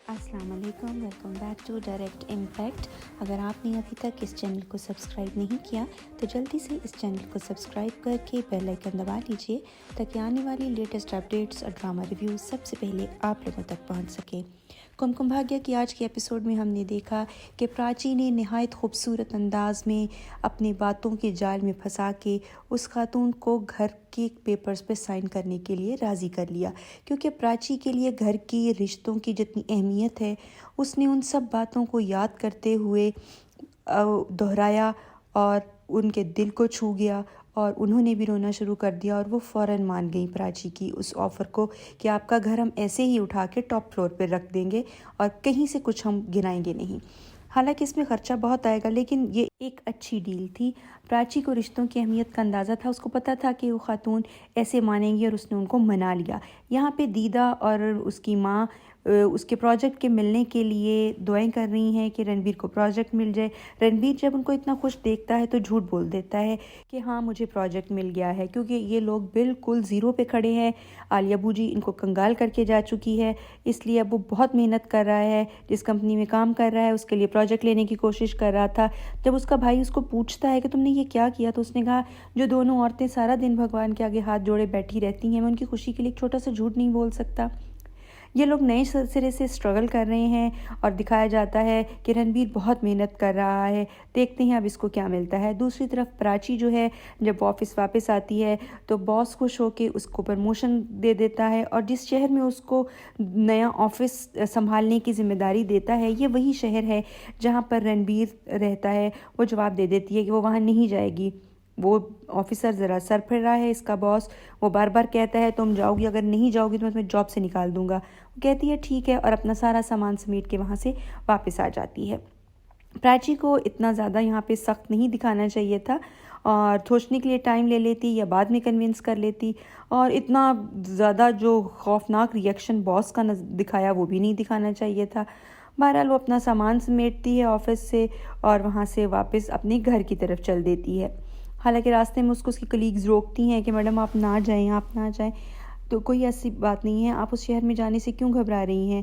अस्सलाम वालेकुम, welcome back to direct impact. अगर आपने अभी तक इस चैनल को सब्सक्राइब नहीं किया तो जल्दी से इस चैनल को सब्सक्राइब करके बेल आइकन दबा लीजिए ताकि आने वाली लेटेस्ट अपडेट्स और ड्रामा रिव्यूज़ सबसे पहले आप लोगों तक पहुंच सके। कुमकुम भाग्य की आज के एपिसोड में हमने देखा कि प्राची ने नहायत खूबसूरत अंदाज में अपनी बातों के जाल में फंसा के उस खातून को घर के पेपर्स पे साइन करने के लिए राज़ी कर लिया, क्योंकि प्राची के लिए घर की रिश्तों की जितनी अहमियत है उसने उन सब बातों को याद करते हुए दोहराया और उनके दिल को छू गया और उन्होंने भी रोना शुरू कर दिया और वो फ़ौरन मान गई प्राची की उस ऑफ़र को कि आपका घर हम ऐसे ही उठा के टॉप फ्लोर पे रख देंगे और कहीं से कुछ हम गिराएंगे नहीं। हालांकि इसमें ख़र्चा बहुत आएगा, लेकिन ये एक अच्छी डील थी। प्राची को रिश्तों की अहमियत का अंदाज़ा था, उसको पता था कि वो खातून ऐसे मानेंगी और उसने उनको मना लिया। यहाँ पे दीदा और उसकी माँ उसके प्रोजेक्ट के मिलने के लिए दुआएं कर रही हैं कि रणबीर को प्रोजेक्ट मिल जाए। रणबीर जब उनको इतना खुश देखता है तो झूठ बोल देता है कि हाँ मुझे प्रोजेक्ट मिल गया है, क्योंकि ये लोग बिल्कुल ज़ीरो पे खड़े हैं। आलिया बूजी इनको कंगाल करके जा चुकी है, इसलिए अब वो बहुत मेहनत कर रहा है। जिस कंपनी में काम कर रहा है उसके लिए प्रोजेक्ट लेने की कोशिश कर रहा था। जब उसका भाई उसको पूछता है कि तुमने ये क्या किया, तो उसने कहा जो दोनों औरतें सारा दिन भगवान के आगे हाथ जोड़े बैठी रहती हैं, मैं उनकी खुशी के लिए एक छोटा सा झूठ नहीं बोल सकता। ये लोग नए सिरे से स्ट्रगल कर रहे हैं और दिखाया जाता है कि रणबीर बहुत मेहनत कर रहा है। देखते हैं अब इसको क्या मिलता है। दूसरी तरफ प्राची जो है जब ऑफिस वापस आती है तो बॉस खुश होकर उसको प्रमोशन दे देता है और जिस शहर में उसको नया ऑफिस संभालने की जिम्मेदारी देता है ये वही शहर है जहाँ पर रणबीर रहता है। वो जवाब दे देती है कि वो वहाँ नहीं जाएगी। वो ऑफिसर ज़रा सर फिर रहा है, इसका बॉस। वो बार बार कहता है तुम जाओगी, अगर नहीं जाओगी तो मैं तुम्हें जॉब से निकाल दूंगा। वो कहती है ठीक है और अपना सारा सामान समेट के वहाँ से वापस आ जाती है। प्राची को इतना ज़्यादा यहाँ पे सख्त नहीं दिखाना चाहिए था और सोचने के लिए टाइम ले लेती या बाद में कन्विंस कर लेती, और इतना ज़्यादा जो खौफनाक रिएक्शन बॉस का दिखाया वो भी नहीं दिखाना चाहिए था। बहरहाल वो अपना सामान समेटती है ऑफिस से और वहाँ से वापस अपने घर की तरफ चल देती है। हालांकि रास्ते में उसको उसकी कलीग्स रोकती हैं कि मैडम आप ना जाएं, आप ना जाएं। तो कोई ऐसी बात नहीं है, आप उस शहर में जाने से क्यों घबरा रही हैं।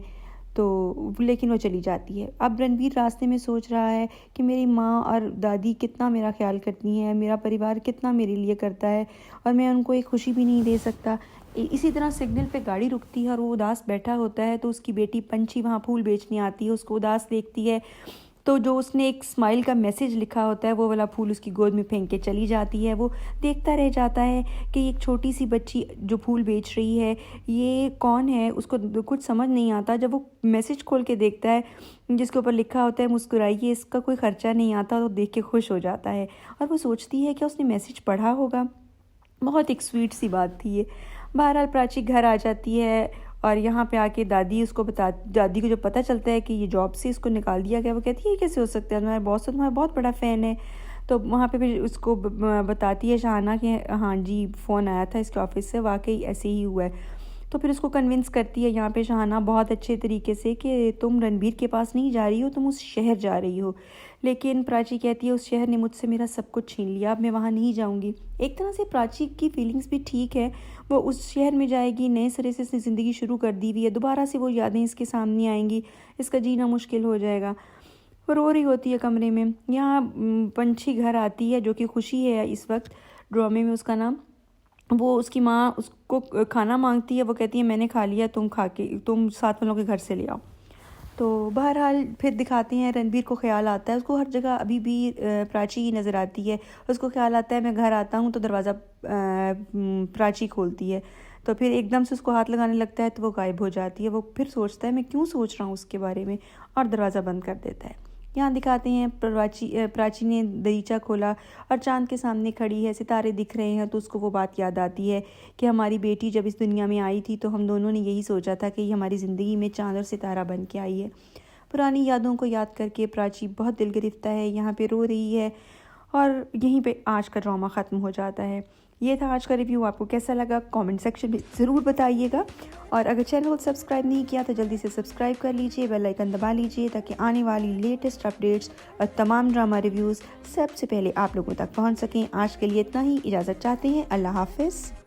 तो लेकिन वो चली जाती है। अब रणबीर रास्ते में सोच रहा है कि मेरी माँ और दादी कितना मेरा ख्याल करती हैं, मेरा परिवार कितना मेरे लिए करता है और मैं उनको एक खुशी भी नहीं दे सकता। इसी तरह सिग्नल पे गाड़ी रुकती है और वो उदास बैठा होता है तो उसकी बेटी पंछी वहाँ फूल बेचने आती है, उसको उदास देखती है तो जो उसने एक स्माइल का मैसेज लिखा होता है वो वाला फूल उसकी गोद में फेंक के चली जाती है। वो देखता रह जाता है कि एक छोटी सी बच्ची जो फूल बेच रही है ये कौन है, उसको कुछ समझ नहीं आता। जब वो मैसेज खोल के देखता है जिसके ऊपर लिखा होता है मुस्कुराइए, इसका कोई ख़र्चा नहीं आता, तो देख के खुश हो जाता है और वो सोचती है कि उसने मैसेज पढ़ा होगा। बहुत एक स्वीट सी बात थी ये। बहरहाल प्राची घर आ जाती है और यहाँ पे आके दादी को जब पता चलता है कि ये जॉब से इसको निकाल दिया गया, वो कहती है ये कैसे हो सकता है, तुम्हारा बॉस तो तुम्हारा बहुत बड़ा फ़ैन है। तो वहाँ पे फिर उसको बताती है शाहाना कि हाँ जी फ़ोन आया था इसके ऑफिस से, वाकई ऐसे ही हुआ है। तो फिर उसको कन्विंस करती है यहाँ पे शाहाना बहुत अच्छे तरीके से कि तुम रणबीर के पास नहीं जा रही हो, तुम उस शहर जा रही हो। लेकिन प्राची कहती है उस शहर ने मुझसे मेरा सब कुछ छीन लिया, अब मैं वहाँ नहीं जाऊँगी। एक तरह से प्राची की फीलिंग्स भी ठीक है, वो उस शहर में जाएगी, नए सिरे से इसने ज़िंदगी शुरू कर दी हुई है, दोबारा से वो यादें इसके सामने आएंगी, इसका जीना मुश्किल हो जाएगा। वो रो रही होती है कमरे में। यहाँ पंछी घर आती है जो कि खुशी है इस वक्त ड्रामे में उसका नाम। वो उसकी माँ उसको खाना मांगती है, वो कहती है मैंने खा लिया, तुम साथ वालों के घर से ले आओ। तो बहरहाल फिर दिखाते हैं रणबीर को ख्याल आता है, उसको हर जगह अभी भी प्राची ही नज़र आती है। उसको ख्याल आता है मैं घर आता हूँ तो दरवाज़ा प्राची खोलती है, तो फिर एकदम से उसको हाथ लगाने लगता है तो वो गायब हो जाती है। वो फिर सोचता है मैं क्यों सोच रहा हूँ उसके बारे में, और दरवाज़ा बंद कर देता है। यहाँ दिखाते हैं प्राची ने दरीचा खोला और चांद के सामने खड़ी है, सितारे दिख रहे हैं, तो उसको वो बात याद आती है कि हमारी बेटी जब इस दुनिया में आई थी तो हम दोनों ने यही सोचा था कि ये हमारी ज़िंदगी में चांद और सितारा बन के आई है। पुरानी यादों को याद करके प्राची बहुत दिल गिरफ्ता है, यहाँ पे रो रही है और यहीं पे आज का ड्रामा ख़त्म हो जाता है। ये था आज का रिव्यू, आपको कैसा लगा कमेंट सेक्शन में ज़रूर बताइएगा। और अगर चैनल को सब्सक्राइब नहीं किया तो जल्दी से सब्सक्राइब कर लीजिए, बेल आइकन दबा लीजिए ताकि आने वाली लेटेस्ट अपडेट्स और तमाम ड्रामा रिव्यूज़ सबसे पहले आप लोगों तक पहुंच सकें। आज के लिए इतना ही, इजाज़त चाहते हैं, अल्लाह हाफ़िज़।